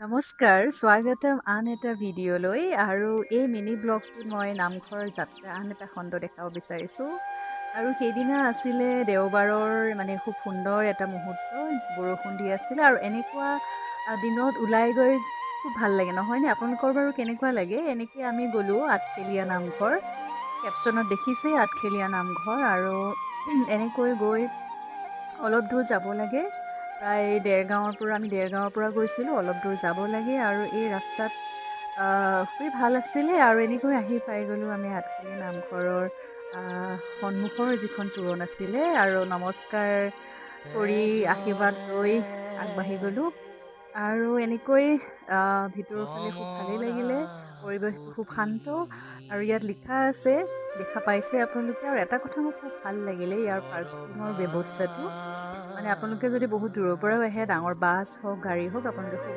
নমস্কাৰ, স্বাগতম আন এটা ভিডিঅ'লৈ আৰু এই মিনি ব্লগটোত মই নামঘৰ যাত্ৰা আন এটা খণ্ড দেখাব বিচাৰিছোঁ। আৰু সেইদিনা আছিলে দেওবাৰৰ খুব সুন্দৰ এটা মুহূৰ্ত, বৰষুণ দি আছিলে আৰু এনেকুৱা দিনত ওলাই গৈ খুব ভাল লাগে নহয়নে? আপোনালোকৰ বাৰু কেনেকুৱা লাগে? এনেকৈ আমি গ'লোঁ আঠখেলীয়া নামঘৰ, কেপশ্যনত দেখিছেই আঠখেলীয়া নামঘৰ আৰু এনেকৈ গৈ অলপ দূৰ যাব লাগে। প্ৰায় আমি দেৰগাঁৱৰ পৰা গৈছিলোঁ, অলপ দূৰ যাব লাগে আৰু এই ৰাস্তাত খুবেই ভাল আছিলে আৰু এনেকৈ আহি পাই গ'লোঁ আমি আঠখেলীয়া নামঘৰৰ সন্মুখৰ যিখন তোৰণ আছিলে আৰু নমস্কাৰ কৰি আশীৰ্বাদ লৈ আগবাঢ়ি গ'লোঁ। আৰু এনেকৈ ভিতৰৰ ফালে খুব ভালেই লাগিলে, পৰিৱেশটো খুব শান্ত আৰু ইয়াত লিখা আছে, দেখা পাইছে আপোনালোকে। আৰু এটা কথা মোৰ খুব ভাল লাগিলে, ইয়াৰ পাৰ্কিঙৰ ব্যৱস্থাটো। আপোনালোকে যদি বহুত দূৰৰ পৰাও আহে, ডাঙৰ বাছ হওক গাড়ী হওক, আপোনালোকে খুব